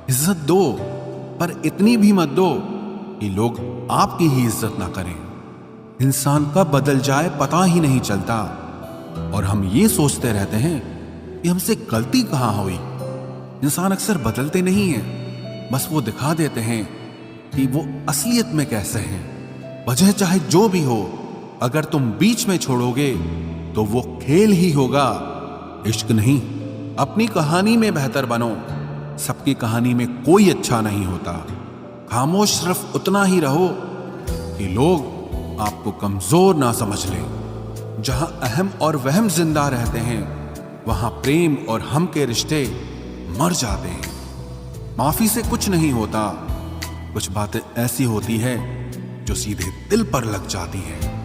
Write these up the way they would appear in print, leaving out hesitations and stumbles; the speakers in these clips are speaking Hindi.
इज्जत दो, पर इतनी भी मत दो कि लोग आपकी ही इज्जत ना करें। इंसान कब बदल जाए पता ही नहीं चलता, और हम ये सोचते रहते हैं कि हमसे गलती कहाँ हुई। इंसान अक्सर बदलते नहीं हैं, बस वो दिखा देते हैं कि वो असलियत में कैसे हैं। वजह चाहे जो भी हो, अगर तुम बीच में छोड़ोगे तो वो खेल ही होगा, इश्क नहीं। अपनी कहानी में बेहतर बनो, सबकी कहानी में कोई अच्छा नहीं होता। खामोश सिर्फ उतना ही रहो कि लोग आपको कमजोर ना समझ लें। जहां अहम और वहम जिंदा रहते हैं, वहां प्रेम और हम के रिश्ते मर जाते हैं। माफी से कुछ नहीं होता, कुछ बातें ऐसी होती है जो सीधे दिल पर लग जाती है।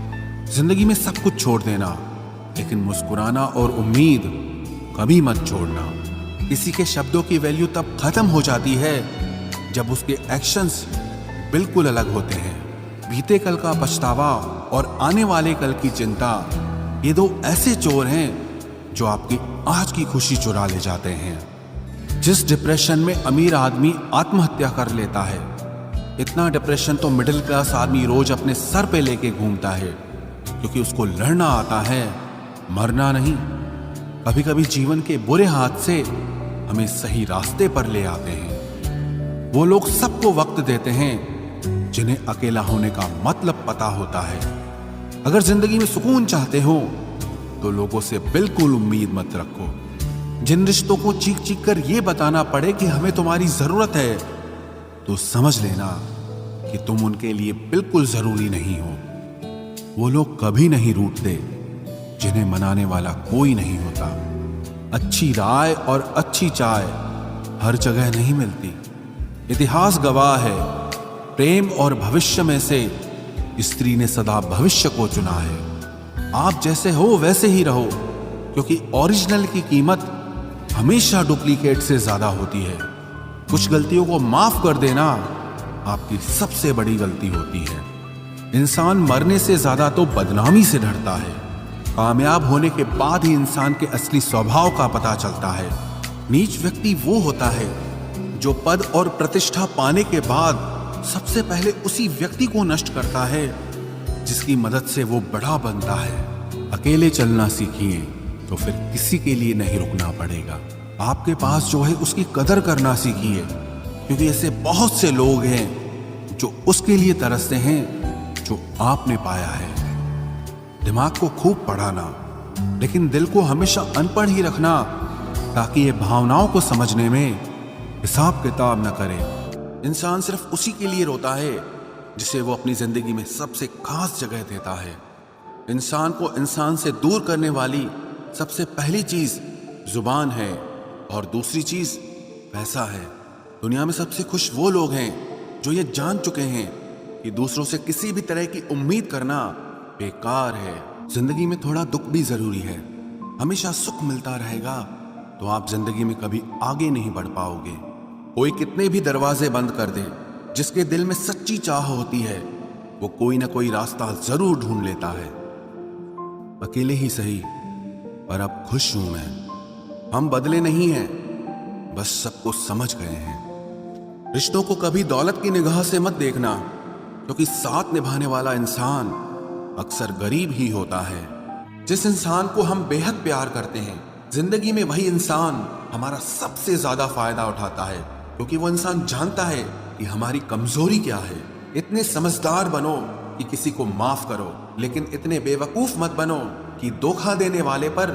जिंदगी में सब कुछ छोड़ देना, लेकिन मुस्कुराना और उम्मीद कभी मत छोड़ना। किसी के शब्दों की वैल्यू तब खत्म हो जाती है जब उसके एक्शंस बिल्कुल अलग होते हैं। बीते कल का पछतावा और आने वाले कल की चिंता, ये दो ऐसे चोर हैं जो आपकी आज की खुशी चुरा ले जाते हैं। जिस डिप्रेशन में अमीर आदमी आत्महत्या कर लेता है, इतना डिप्रेशन तो मिडिल क्लास आदमी रोज अपने सर पे लेके घूमता है, क्योंकि उसको लड़ना आता है, मरना नहीं। कभी कभी जीवन के बुरे हाथ से हमें सही रास्ते पर ले आते हैं। वो लोग सबको वक्त देते हैं जिन्हें अकेला होने का मतलब पता होता है। अगर जिंदगी में सुकून चाहते हो तो लोगों से बिल्कुल उम्मीद मत रखो। जिन रिश्तों को चीख चीख कर यह बताना पड़े कि हमें तुम्हारी जरूरत है, तो समझ लेना कि तुम उनके लिए बिल्कुल जरूरी नहीं हो। वो लोग कभी नहीं रूठते जिन्हें मनाने वाला कोई नहीं होता। अच्छी राय और अच्छी चाय हर जगह नहीं मिलती। इतिहास गवाह है, प्रेम और भविष्य में से स्त्री ने सदा भविष्य को चुना है। आप जैसे हो वैसे ही रहो, क्योंकि ओरिजिनल की कीमत हमेशा डुप्लीकेट से ज्यादा होती है। कुछ गलतियों को माफ कर देना आपकी सबसे बड़ी गलती होती है। इंसान मरने से ज्यादा तो बदनामी से डरता है। कामयाब होने के बाद ही इंसान के असली स्वभाव का पता चलता है। नीच व्यक्ति वो होता है जो पद और प्रतिष्ठा पाने के बाद सबसे पहले उसी व्यक्ति को नष्ट करता है जिसकी मदद से वो बड़ा बनता है। अकेले चलना सीखिए तो फिर किसी के लिए नहीं रुकना पड़ेगा। आपके पास जो है उसकी कदर करना सीखिए, क्योंकि ऐसे बहुत से लोग हैं जो उसके लिए तरसते हैं जो आपने पाया है। दिमाग को खूब पढ़ाना, लेकिन दिल को हमेशा अनपढ़ ही रखना, ताकि ये भावनाओं को समझने में हिसाब किताब न करे। इंसान सिर्फ उसी के लिए रोता है जिसे वो अपनी जिंदगी में सबसे खास जगह देता है। इंसान को इंसान से दूर करने वाली सबसे पहली चीज जुबान है, और दूसरी चीज पैसा है। दुनिया में सबसे खुश वो लोग हैं जो ये जान चुके हैं कि दूसरों से किसी भी तरह की उम्मीद करना बेकार है। जिंदगी में थोड़ा दुख भी जरूरी है। हमेशा सुख मिलता रहेगा तो आप जिंदगी में कभी आगे नहीं बढ़ पाओगे। कोई कितने भी दरवाजे बंद कर दे, जिसके दिल में सच्ची चाह होती है वो कोई ना कोई रास्ता जरूर ढूंढ लेता है। अकेले ही सही, पर अब खुश हूं मैं। हम बदले नहीं हैं, बस सबको समझ गए हैं। रिश्तों को कभी दौलत की निगाह से मत देखना, क्योंकि साथ निभाने वाला इंसान अक्सर गरीब ही होता है। जिस इंसान को हम बेहद प्यार करते हैं, जिंदगी में वही इंसान हमारा सबसे ज्यादा फायदा उठाता है, क्योंकि वो इंसान जानता है कि हमारी कमजोरी क्या है। इतने समझदार बनो कि किसी को माफ करो, लेकिन इतने बेवकूफ मत बनो कि धोखा देने वाले पर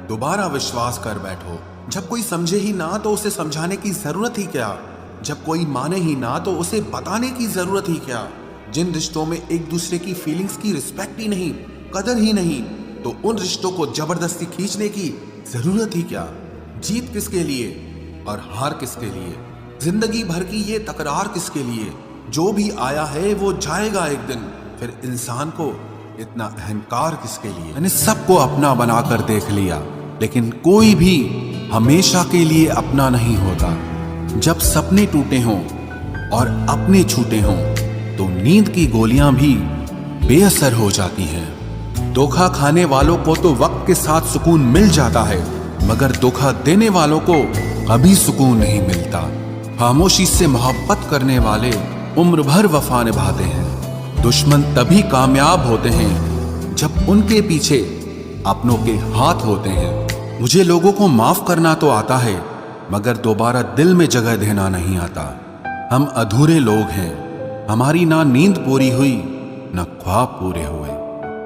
दोबारा विश्वास कर बैठो। जब कोई समझे ही ना तो उसे समझाने की जरूरत ही क्या। जब कोई माने ही ना तो उसे बताने की जरूरत ही क्या। जिन रिश्तों में एक दूसरे की फीलिंग्स की रिस्पेक्ट ही नहीं, कदर ही नहीं, तो उन रिश्तों को जबरदस्ती खींचने की जरूरत ही क्या। जीत किसके लिए और हार किसके लिए, जिंदगी भर की ये तकरार किसके लिए। जो भी आया है वो जाएगा एक दिन, फिर इंसान को इतना अहंकार किसके लिए। मैंने सबको अपना बनाकर देख लिया, लेकिन कोई भी हमेशा के लिए अपना नहीं होता। जब सपने टूटे हों और अपने छूटे हों, तो नींद की गोलियां भी बेअसर हो जाती हैं। धोखा खाने वालों को तो वक्त के साथ सुकून मिल जाता है, मगर धोखा देने वालों को कभी सुकून नहीं मिलता। खामोशी से मोहब्बत करने वाले उम्र भर वफा निभाते हैं। दुश्मन तभी कामयाब होते हैं जब उनके पीछे अपनों के हाथ होते हैं। मुझे लोगों को माफ करना तो आता है, मगर दोबारा दिल में जगह देना नहीं आता। हम अधूरे लोग हैं, हमारी ना नींद पूरी हुई ना ख्वाब पूरे हुए।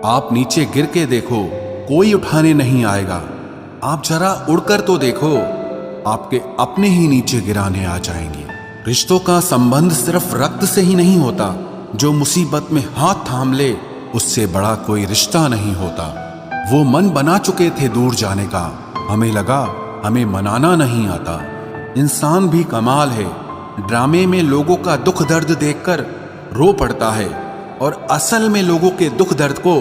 आप नीचे गिर के देखो, कोई उठाने नहीं आएगा। आप जरा उड़कर तो देखो, आपके अपने ही नीचे गिराने आ जाएंगे। रिश्तों का संबंध सिर्फ रक्त से ही नहीं होता। जो मुसीबत में हाथ थाम ले, उससे बड़ा कोई रिश्ता नहीं होता। वो मन बना चुके थे दूर जाने का, हमें लगा हमें मनाना नहीं आता। इंसान भी कमाल है, ड्रामे में लोगों का दुख दर्द देखकर रो पड़ता है और असल में लोगों के दुख दर्द को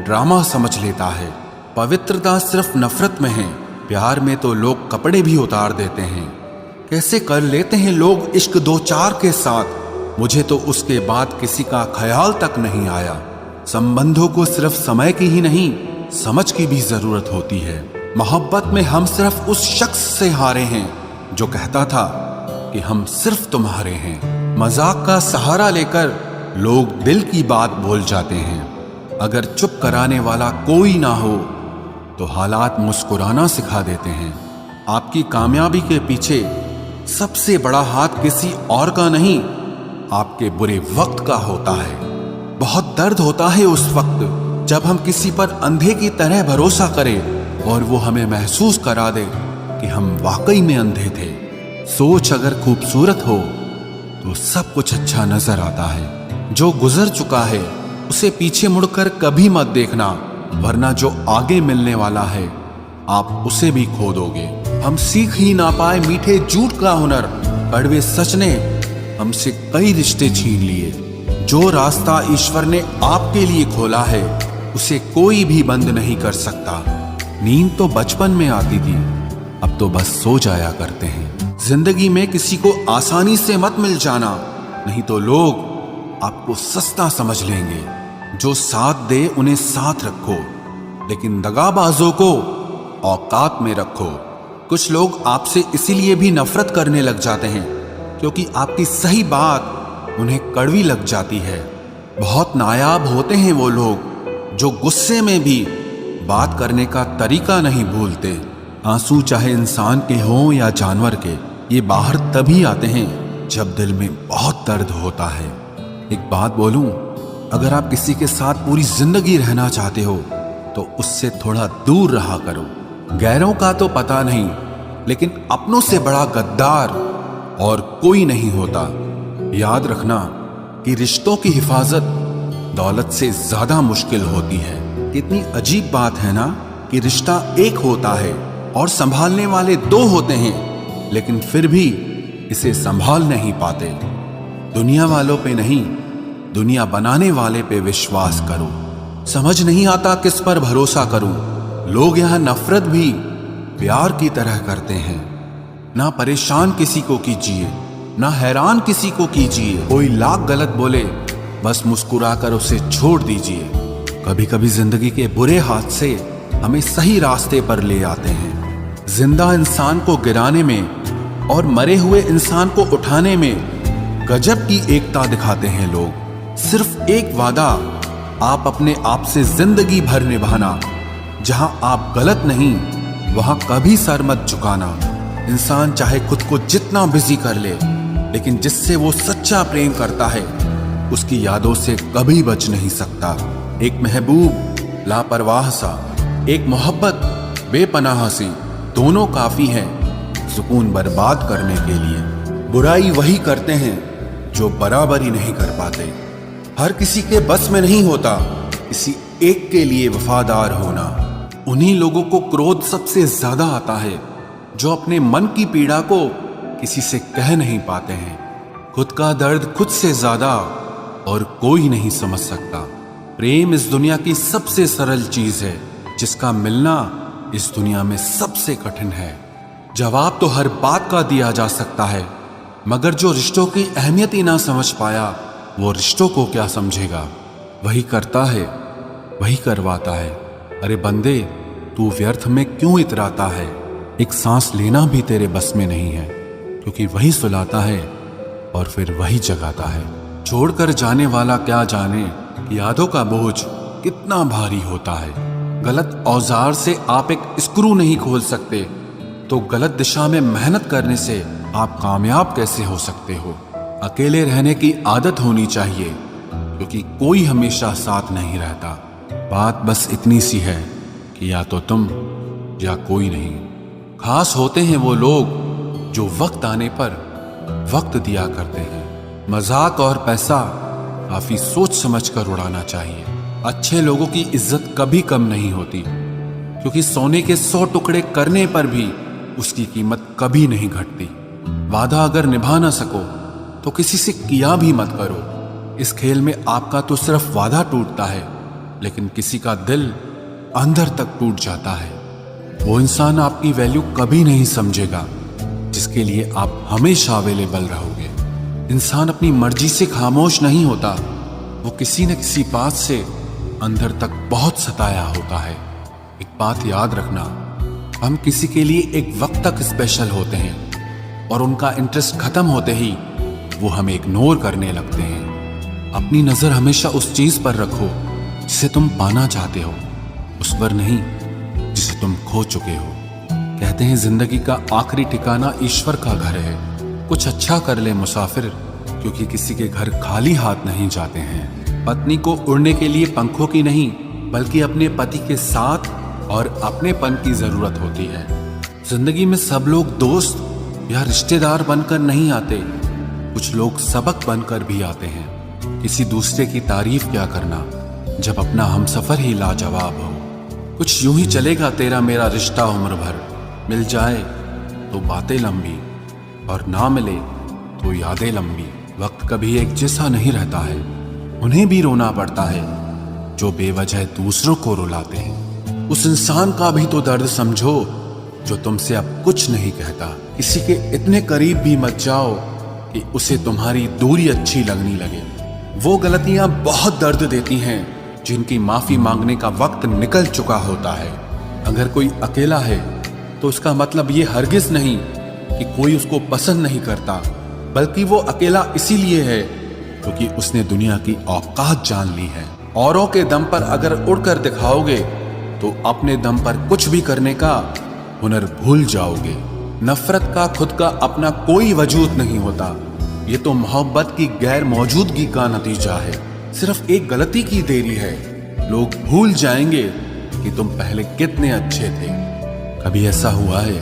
ड्रामा समझ लेता है। पवित्रता सिर्फ नफरत में है, प्यार में तो लोग कपड़े भी उतार देते हैं। कैसे कर लेते हैं लोग इश्क दो चार के साथ, मुझे तो उसके बाद किसी का ख्याल तक नहीं आया। संबंधों को सिर्फ समय की ही नहीं, समझ की भी जरूरत होती है। मोहब्बत में हम सिर्फ उस शख्स से हारे हैं जो कहता था कि हम सिर्फ तुम्हारे हैं। मजाक का सहारा लेकर लोग दिल की बात बोल जाते हैं। अगर चुप कराने वाला कोई ना हो तो हालात मुस्कुराना सिखा देते हैं। आपकी कामयाबी के पीछे सबसे बड़ा हाथ किसी और का नहीं, आपके बुरे वक्त का होता है। बहुत दर्द होता है उस वक्त जब हम किसी पर अंधे की तरह भरोसा करें और वो हमें महसूस करा दे कि हम वाकई में अंधे थे। सोच अगर खूबसूरत हो तो सब कुछ अच्छा नजर आता है। जो गुजर चुका है उसे पीछे मुड़कर कभी मत देखना, वरना जो आगे मिलने वाला है आप उसे भी खो दोगे। हम सीख ही ना पाए मीठे झूठ का हुनर, कड़वे सच ने हमसे कई रिश्ते छीन लिए। जो रास्ता ईश्वर ने आपके लिए खोला है उसे कोई भी बंद नहीं कर सकता। नींद तो बचपन में आती थी, अब तो बस सो जाया करते हैं। जिंदगी में किसी को आसानी से मत मिल जाना, नहीं तो लोग आपको सस्ता समझ लेंगे। जो साथ दे उन्हें साथ रखो, लेकिन दगाबाजों को औकात में रखो। कुछ लोग आपसे इसीलिए भी नफरत करने लग जाते हैं क्योंकि आपकी सही बात उन्हें कड़वी लग जाती है। बहुत नायाब होते हैं वो लोग जो गुस्से में भी बात करने का तरीका नहीं भूलते। आंसू चाहे इंसान के हों या जानवर के, ये बाहर तभी आते हैं जब दिल में बहुत दर्द होता है। एक बात बोलूं, अगर आप किसी के साथ पूरी जिंदगी रहना चाहते हो तो उससे थोड़ा दूर रहा करो। गैरों का तो पता नहीं, लेकिन अपनों से बड़ा गद्दार और कोई नहीं होता। याद रखना कि रिश्तों की हिफाजत दौलत से ज्यादा मुश्किल होती है। कितनी अजीब बात है ना कि रिश्ता एक होता है और संभालने वाले दो होते हैं, लेकिन फिर भी इसे संभाल नहीं पाते। दुनिया वालों पे नहीं, दुनिया बनाने वाले पे विश्वास करो। समझ नहीं आता किस पर भरोसा करूं। लोग यहां नफरत भी प्यार की तरह करते हैं। ना परेशान किसी को कीजिए, ना हैरान किसी को कीजिए। कोई लाख गलत बोले, बस मुस्कुराकर उसे छोड़ दीजिए। कभी कभी जिंदगी के बुरे हाथ से हमें सही रास्ते पर ले आते हैं। जिंदा इंसान को गिराने में और मरे हुए इंसान को उठाने में गजब की एकता दिखाते हैं लोग। सिर्फ एक वादा आप अपने आप से जिंदगी भर निभाना, जहां आप गलत नहीं वहां कभी सर मत झुकाना। इंसान चाहे खुद को जितना बिजी कर ले, लेकिन जिससे वो सच्चा प्रेम करता है उसकी यादों से कभी बच नहीं सकता। एक महबूब लापरवाह सा, एक मोहब्बत बेपनाह सी, दोनों काफी हैं सुकून बर्बाद करने के लिए। बुराई वही करते हैं जो बराबरी नहीं कर पाते। हर किसी के बस में नहीं होता किसी एक के लिए वफादार होना। उन्हीं लोगों को क्रोध सबसे ज्यादा आता है जो अपने मन की पीड़ा को किसी से कह नहीं पाते हैं। खुद का दर्द खुद से ज्यादा और कोई नहीं समझ सकता। प्रेम इस दुनिया की सबसे सरल चीज है, जिसका मिलना इस दुनिया में सबसे कठिन है। जवाब तो हर बात का दिया जा सकता है, मगर जो रिश्तों की अहमियत ही ना समझ पाया वो रिश्तों को क्या समझेगा। वही करता है वही करवाता है। अरे बंदे, तू व्यर्थ में क्यों इतराता है। एक सांस लेना भी तेरे बस में नहीं है, क्योंकि वही सुलाता है और फिर वही जगाता है। छोड़कर जाने वाला क्या जाने कि यादों का बोझ कितना भारी होता है। गलत औजार से आप एक स्क्रू नहीं खोल सकते, तो गलत दिशा में मेहनत करने से आप कामयाब कैसे हो सकते हो। अकेले रहने की आदत होनी चाहिए, क्योंकि कोई हमेशा साथ नहीं रहता। बात बस इतनी सी है कि या तो तुम या कोई नहीं। खास होते हैं वो लोग जो वक्त आने पर वक्त दिया करते हैं। मजाक और पैसा काफी सोच समझ कर उड़ाना चाहिए। अच्छे लोगों की इज्जत कभी कम नहीं होती, क्योंकि सोने के 100 टुकड़े करने पर भी उसकी कीमत कभी नहीं घटती। वादा अगर निभा ना सको तो किसी से किया भी मत करो। इस खेल में आपका तो सिर्फ वादा टूटता है, लेकिन किसी का दिल अंदर तक टूट जाता है। वो इंसान आपकी वैल्यू कभी नहीं समझेगा जिसके लिए आप हमेशा अवेलेबल रहोगे। इंसान अपनी मर्जी से खामोश नहीं होता, वो किसी न किसी बात से अंदर तक बहुत सताया होता है। एक बात याद रखना, हम किसी के लिए एक वक्त तक स्पेशल होते हैं और उनका इंटरेस्ट खत्म होते ही वो हमें इग्नोर करने लगते हैं। अपनी नजर हमेशा उस चीज पर रखो जिसे तुम पाना चाहते हो, उस पर नहीं जिसे तुम खो चुके हो। कहते हैं जिंदगी का आखिरी ठिकाना ईश्वर का घर है। कुछ अच्छा कर ले मुसाफिर, क्योंकि किसी के घर खाली हाथ नहीं जाते हैं। पत्नी को उड़ने के लिए पंखों की नहीं, बल्कि अपने पति के साथ और अपनेपन की जरूरत होती है। जिंदगी में सब लोग दोस्त या रिश्तेदार बनकर नहीं आते, कुछ लोग सबक बनकर भी आते हैं। किसी दूसरे की तारीफ क्या करना जब अपना हमसफर ही लाजवाब हो। कुछ यूं ही चलेगा तेरा मेरा रिश्ता उम्र भर, मिल जाए तो बातें लंबी और ना मिले तो यादें लंबी। वक्त कभी एक जैसा नहीं रहता है, उन्हें भी रोना पड़ता है जो बेवजह दूसरों को रुलाते हैं। उस इंसान का भी तो दर्द समझो जो तुमसे अब कुछ नहीं कहता। किसी के इतने करीब भी मत जाओ कि उसे तुम्हारी दूरी अच्छी लगने लगे। वो गलतियां बहुत दर्द देती हैं जिनकी माफी मांगने का वक्त निकल चुका होता है। अगर कोई अकेला है तो उसका मतलब ये हरगिज नहीं कि कोई उसको पसंद नहीं करता, बल्कि वो अकेला इसीलिए है क्योंकि उसने दुनिया की औकात जान ली है। औरों के दम पर अगर उड़कर दिखाओगे तो अपने दम पर कुछ भी करने का हुनर भूल जाओगे। नफरत का खुद का अपना कोई वजूद नहीं होता, ये तो मोहब्बत की गैर मौजूदगी का नतीजा है। सिर्फ एक गलती की देरी है, लोग भूल जाएंगे कि तुम पहले कितने अच्छे थे। कभी ऐसा हुआ है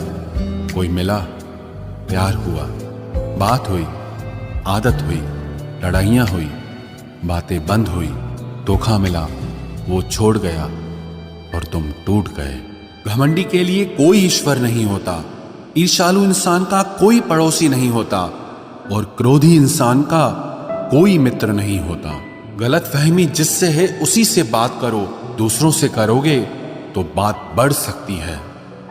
कोई मिला, प्यार हुआ, बात हुई, आदत हुई, लड़ाइयां हुई, बातें बंद हुई, धोखा मिला, वो छोड़ गया और तुम टूट गए। घमंडी के लिए कोई ईश्वर नहीं होता, ईर्ष्यालु इंसान का कोई पड़ोसी नहीं होता और क्रोधी इंसान का कोई मित्र नहीं होता। गलतफहमी जिससे है उसी से बात करो, दूसरों से करोगे तो बात बढ़ सकती है।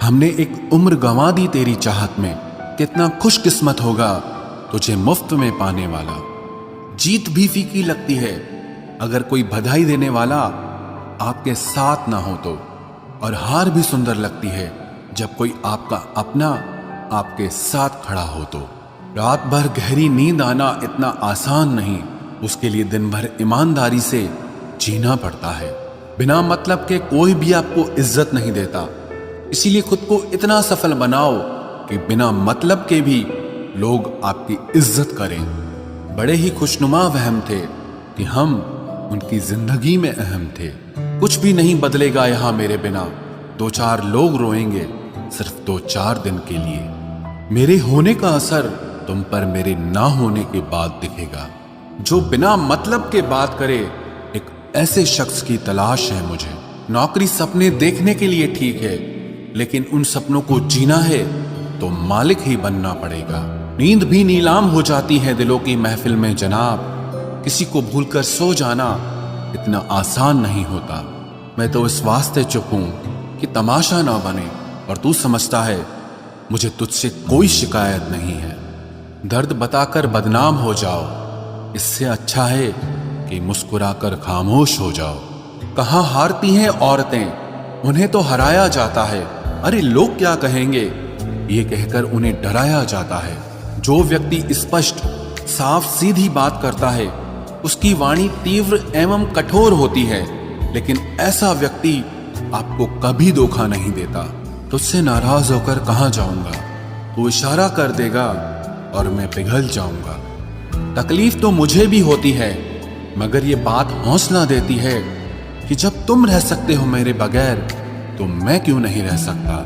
हमने एक उम्र गंवा दी तेरी चाहत में, कितना खुशकिस्मत होगा तुझे मुफ्त में पाने वाला। जीत भी फीकी लगती है अगर कोई बधाई देने वाला आपके साथ ना हो तो, और हार भी सुंदर लगती है जब कोई आपका अपना आपके साथ खड़ा हो तो। रात भर गहरी नींद आना इतना आसान नहीं, उसके लिए दिन भर ईमानदारी से जीना पड़ता है। बिना मतलब के कोई भी आपको इज्जत नहीं देता, इसीलिए खुद को इतना सफल बनाओ कि बिना मतलब के भी लोग आपकी इज्जत करें। बड़े ही खुशनुमा वहम थे कि हम उनकी जिंदगी में अहम थे। कुछ भी नहीं बदलेगा यहां मेरे बिना, 2-4 लोग रोएंगे सिर्फ 2-4 दिन के लिए। मेरे होने का असर तुम पर मेरे ना होने के बाद दिखेगा। जो बिना मतलब के बात करे, एक ऐसे शख्स की तलाश है मुझे। नौकरी सपने देखने के लिए ठीक है, लेकिन उन सपनों को जीना है तो मालिक ही बनना पड़ेगा। नींद भी नीलाम हो जाती है दिलों की महफिल में जनाब। किसी को भूलकर सो जाना इतना आसान नहीं होता। मैं तो इस वास्ते चुप हूं कि तमाशा ना बने, और तू समझता है मुझे तुझसे कोई शिकायत नहीं है। दर्द बताकर बदनाम हो जाओ, इससे अच्छा है कि मुस्कुराकर खामोश हो जाओ। कहां हारती हैं औरतें, उन्हें तो हराया जाता है। अरे लोग क्या कहेंगे, ये कहकर उन्हें डराया जाता है। जो व्यक्ति स्पष्ट साफ सीधी बात करता है उसकी वाणी तीव्र एवं कठोर होती है, लेकिन ऐसा व्यक्ति आपको कभी धोखा नहीं देता। तुझसे नाराज होकर कहां जाऊंगा, तू इशारा कर देगा और मैं पिघल जाऊंगा। तकलीफ तो मुझे भी होती है, मगर ये बात हौसला देती है कि जब तुम रह सकते हो मेरे बगैर तो मैं क्यों नहीं रह सकता।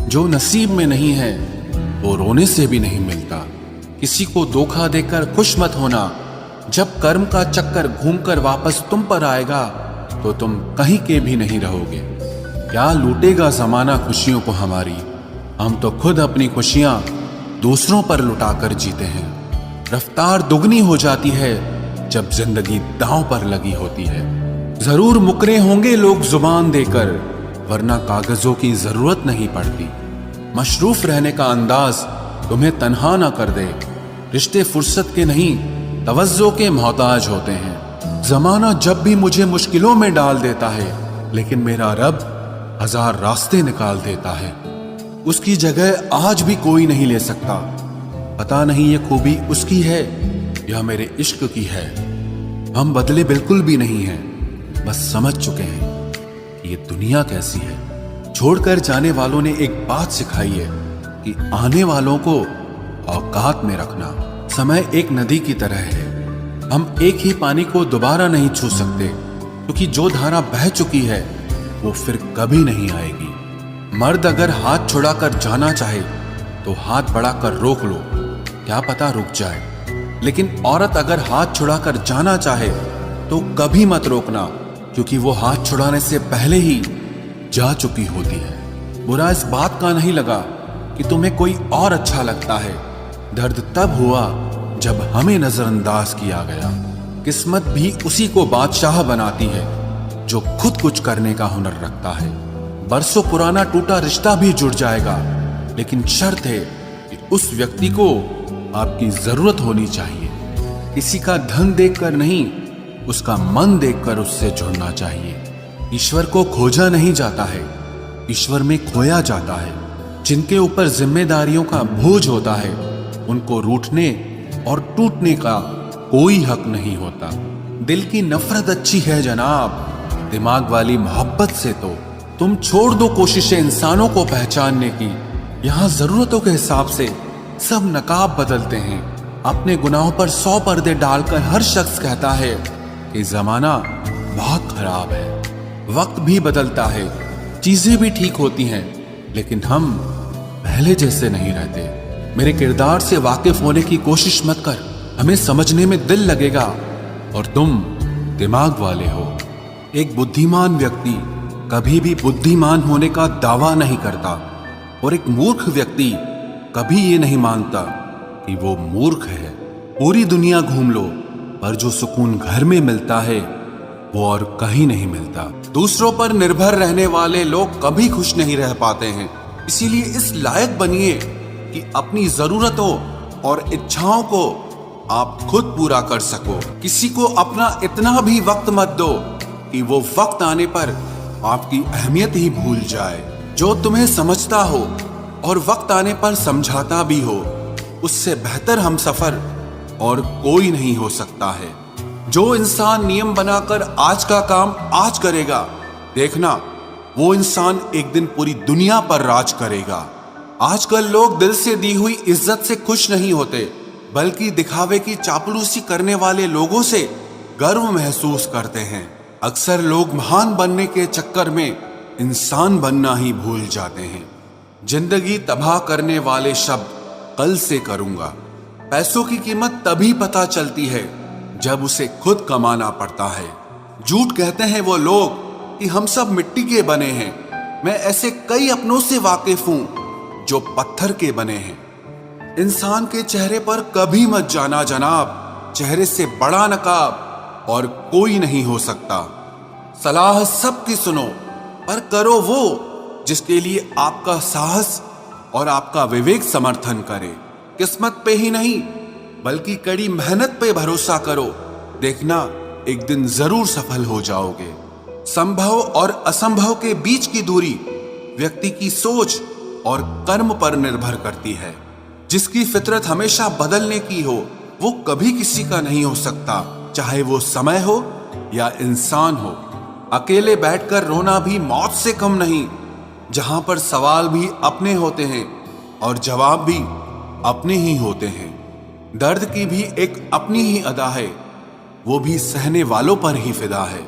जो नसीब में नहीं है वो रोने से भी नहीं मिलता। किसी को धोखा देकर खुश मत होना। जब कर्म का चक्कर घूमकर वापस तुम पर आएगा तो तुम कहीं के भी नहीं रहोगे। क्या लूटेगा जमाना खुशियों को हमारी, हम तो खुद अपनी खुशियां दूसरों पर लुटाकर जीते हैं। रफ्तार दुगनी हो जाती है जब जिंदगी दांव पर लगी होती है। जरूर मुकरे होंगे लोग जुबान देकर, वरना कागजों की जरूरत नहीं पड़ती। मशरूफ रहने का अंदाज तुम्हें तन्हा ना कर दे। रिश्ते फुर्सत के नहीं तवज्जो के मोहताज होते हैं। जमाना जब भी मुझे मुश्किलों में डाल देता है, लेकिन मेरा रब 1000 रास्ते निकाल देता है। उसकी जगह आज भी कोई नहीं ले सकता। पता नहीं ये खूबी उसकी है या मेरे इश्क की है। हम बदले बिल्कुल भी नहीं हैं, बस समझ चुके हैं कि ये दुनिया कैसी है। छोड़कर जाने वालों ने एक बात सिखाई है कि आने वालों को औकात में रखना। समय एक नदी की तरह है, हम एक ही पानी को दोबारा नहीं छू सकते, क्योंकि जो धारा बह चुकी है वो फिर कभी नहीं आएगी। मर्द अगर हाथ छुड़ाकर जाना चाहे तो हाथ बढ़ाकर रोक लो, क्या पता रुक जाए। लेकिन औरत अगर हाथ छुड़ाकर जाना चाहे तो कभी मत रोकना, क्योंकि वो हाथ छुड़ाने से पहले ही जा चुकी होती है। बुरा इस बात का नहीं लगा कि तुम्हें कोई और अच्छा लगता है। दर्द तब हुआ जब हमें नजरअंदाज किया गया। किस्मत भी उसी को बादशाह बनाती है जो खुद कुछ करने का हुनर रखता है। बरसों पुराना टूटा रिश्ता भी जुड़ जाएगा, लेकिन शर्त है कि उस व्यक्ति को आपकी जरूरत होनी चाहिए। किसी का धन देखकर नहीं, उसका मन देखकर उससे जुड़ना चाहिए। ईश्वर को खोजा नहीं जाता है, ईश्वर में खोया जाता है। जिनके ऊपर जिम्मेदारियों का बोझ होता है उनको रूठने और टूटने का कोई हक नहीं होता। दिल की नफरत अच्छी है जनाब, दिमाग वाली मोहब्बत से तो तुम छोड़ दो कोशिशें इंसानों को पहचानने की। यहाँ जरूरतों के हिसाब से सब नकाब बदलते हैं। अपने गुनाहों पर 100 पर्दे डालकर हर शख्स कहता है कि जमाना बहुत खराब है। वक्त भी बदलता है, चीजें भी ठीक होती हैं, लेकिन हम पहले जैसे नहीं रहते। मेरे किरदार से वाकिफ होने की कोशिश मत कर, हमें समझने में दिल लगेगा और तुम दिमाग वाले हो। एक बुद्धिमान व्यक्ति कभी भी बुद्धिमान होने का दावा नहीं करता और एक मूर्ख व्यक्ति कभी ये नहीं मानता कि वो मूर्ख है। पूरी दुनिया घूम लो, पर जो सुकून घर में मिलता है वो और कहीं नहीं मिलता। दूसरों पर निर्भर रहने वाले लोग कभी खुश नहीं रह पाते हैं। इसीलिए इस लायक बनिए कि अपनी जरूरतों और इच्छाओं को आप खुद पूरा कर सको। किसी को अपना इतना भी वक्त मत दो कि वो वक्त आने पर आपकी अहमियत ही भूल जाए। जो तुम्हें समझता हो और वक्त आने पर समझाता भी हो, उससे बेहतर हमसफर और कोई नहीं हो सकता है। जो इंसान नियम बनाकर आज का काम आज करेगा, देखना वो इंसान एक दिन पूरी दुनिया पर राज करेगा। आजकल लोग दिल से दी हुई इज्जत से खुश नहीं होते, बल्कि दिखावे की चापलूसी करने वाले लोगों से गर्व महसूस करते हैं। अक्सर लोग महान बनने के चक्कर में इंसान बनना ही भूल जाते हैं। जिंदगी तबाह करने वाले शब्द कल से करूंगा। पैसों की कीमत तभी पता चलती है जब उसे खुद कमाना पड़ता है। झूठ कहते हैं वो लोग कि हम सब मिट्टी के बने हैं। मैं ऐसे कई अपनों से वाकिफ हूं जो पत्थर के बने हैं। इंसान के चेहरे पर कभी मत जाना जनाब, चेहरे से बड़ा नकाब और कोई नहीं हो सकता। सलाह सबकी सुनो, पर करो वो जिसके लिए आपका साहस और आपका विवेक समर्थन करे। किस्मत पे ही नहीं बल्कि कड़ी मेहनत पे भरोसा करो, देखना एक दिन जरूर सफल हो जाओगे। संभव और असंभव के बीच की दूरी व्यक्ति की सोच और कर्म पर निर्भर करती है। जिसकी फितरत हमेशा बदलने की हो वो कभी किसी का नहीं हो सकता, चाहे वो समय हो या इंसान हो। अकेले बैठकर रोना भी मौत से कम नहीं, जहां पर सवाल भी अपने होते हैं और जवाब भी अपने ही होते हैं। दर्द की भी एक अपनी ही अदा है, वो भी सहने वालों पर ही फिदा है।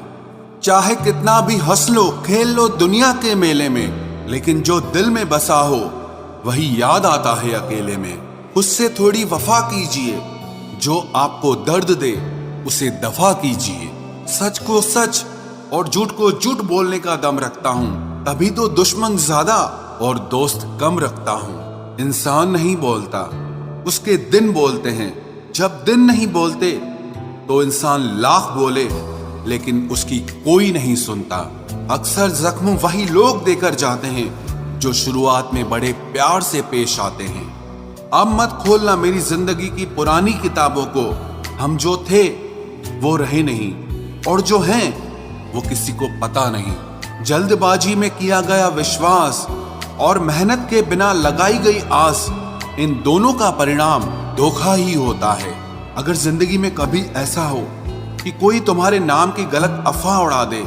चाहे कितना भी हंस लो खेल लो दुनिया के मेले में, लेकिन जो दिल में बसा हो वही याद आता है अकेले में। उससे थोड़ी वफा कीजिए, जो आपको दर्द दे उसे दफा कीजिए। सच को सच और झूठ को झूठ बोलने का दम रखता हूं, तभी तो दुश्मन ज्यादा और दोस्त कम रखता हूं। इंसान नहीं बोलता, उसके दिन बोलते हैं। जब दिन नहीं बोलते तो इंसान लाख बोले लेकिन उसकी कोई नहीं सुनता। अक्सर जख्म वही लोग देकर जाते हैं जो शुरुआत में बड़े प्यार से पेश आते हैं। अब मत खोलना मेरी जिंदगी की पुरानी किताबों को, हम जो थे वो रहे नहीं और जो हैं वो किसी को पता नहीं। जल्दबाजी में किया गया विश्वास और मेहनत के बिना लगाई गई आस, इन दोनों का परिणाम धोखा ही होता है। अगर जिंदगी में कभी ऐसा हो कि कोई तुम्हारे नाम की गलत अफवाह उड़ा दे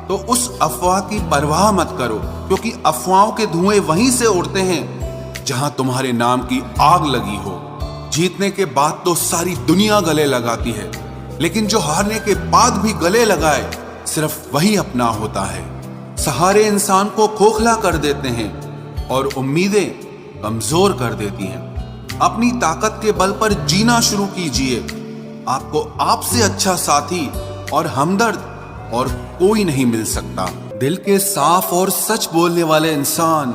तो उस अफवाह की परवाह मत करो, क्योंकि अफवाहों के धुएं वहीं से उड़ते हैं जहां तुम्हारे नाम की आग लगी हो। जीतने के बाद तो सारी दुनिया गले लगाती है, लेकिन जो हारने के बाद भी गले लगाए सिर्फ वही अपना होता है। सहारे इंसान को खोखला कर देते हैं और उम्मीदें कमजोर कर देती हैं। अपनी ताकत के बल पर जीना शुरू कीजिए। आपको आपसे अच्छा साथी और हमदर्द और कोई नहीं मिल सकता। दिल के साफ और सच बोलने वाले इंसान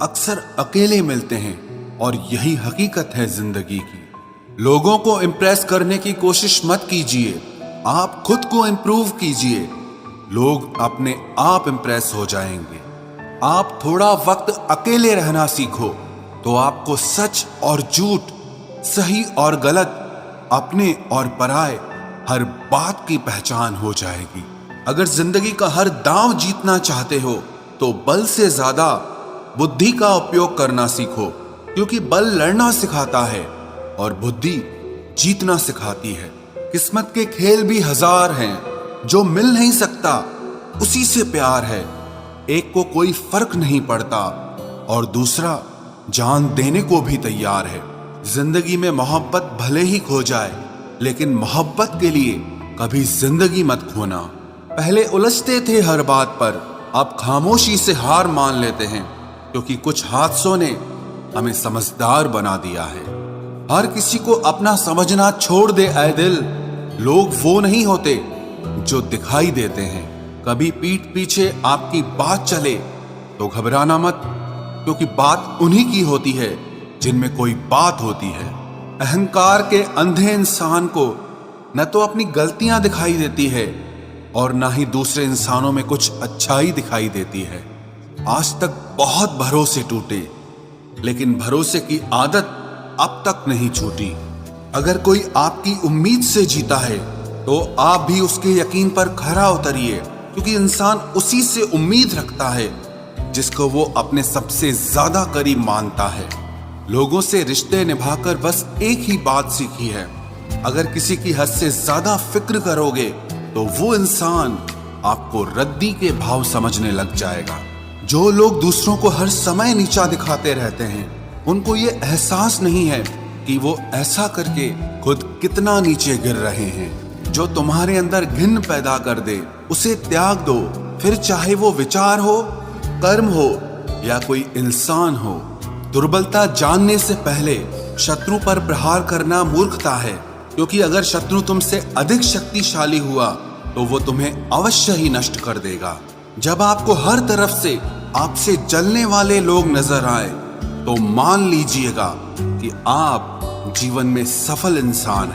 अक्सर अकेले मिलते हैं और यही हकीकत है जिंदगी की। लोगों को इम्प्रेस करने की कोशिश मत कीजिए, आप खुद को इम्प्रूव कीजिए। लोग अपने आप इम्प्रेस हो जाएंगे। आप थोड़ा वक्त अकेले रहना सीखो तो आपको सच और झूठ, सही और गलत, अपने और पराये हर बात की पहचान हो जाएगी। अगर जिंदगी का हर दांव जीतना चाहते हो तो बल से ज्यादा बुद्धि का उपयोग करना सीखो, क्योंकि बल लड़ना सिखाता है और बुद्धि जीतना सिखाती है। किस्मत के खेल भी हजार हैं, जो मिल नहीं सकता उसी से प्यार है। एक को कोई फर्क नहीं पड़ता और दूसरा जान देने को भी तैयार है। जिंदगी में मोहब्बत भले ही खो जाए, लेकिन मोहब्बत के लिए कभी जिंदगी मत खोना। पहले उलझते थे हर बात पर, अब खामोशी से हार मान लेते हैं, क्योंकि कुछ हादसों ने हमें समझदार बना दिया है। हर किसी को अपना समझना छोड़ दे ऐ दिल। लोग वो नहीं होते जो दिखाई देते हैं। कभी पीठ पीछे आपकी बात चले तो घबराना मत, क्योंकि बात उन्हीं की होती है जिनमें कोई बात होती है। अहंकार के अंधे इंसान को न तो अपनी गलतियां दिखाई देती है और ना ही दूसरे इंसानों में कुछ अच्छाई दिखाई देती है। आज तक बहुत भरोसे टूटे, लेकिन भरोसे की आदत अब तक नहीं छूटी। अगर कोई आपकी उम्मीद से जीता है तो आप भी उसके यकीन पर खरा उतरिए, क्योंकि इंसान उसी से उम्मीद रखता है जिसको वो अपने सबसे ज्यादा करीब मानता है। लोगों से रिश्ते निभाकर बस एक ही बात सीखी है, अगर किसी की हद से ज्यादा फिक्र करोगे तो वो इंसान आपको रद्दी के भाव समझने लग जाएगा। जो लोग दूसरों को हर समय नीचा दिखाते रहते हैं, उनको ये एहसास नहीं है कि वो ऐसा करके खुद कितना नीचे गिर रहे हैं। जो तुम्हारे अंदर घिन पैदा कर दे उसे त्याग दो, फिर चाहे वो विचार हो, कर्म हो या कोई इंसान हो। दुर्बलता जानने से पहले शत्रु पर प्रहार करना मूर्खता है, क्योंकि अगर शत्रु तुमसे अधिक शक्तिशाली हुआ तो वो तुम्हें अवश्य ही नष्ट कर देगा। जब आपको हर तरफ से आपसे जलने वाले लोग नजर आए तो मान लीजिएगा कि आप जीवन में सफल इंसान हैं।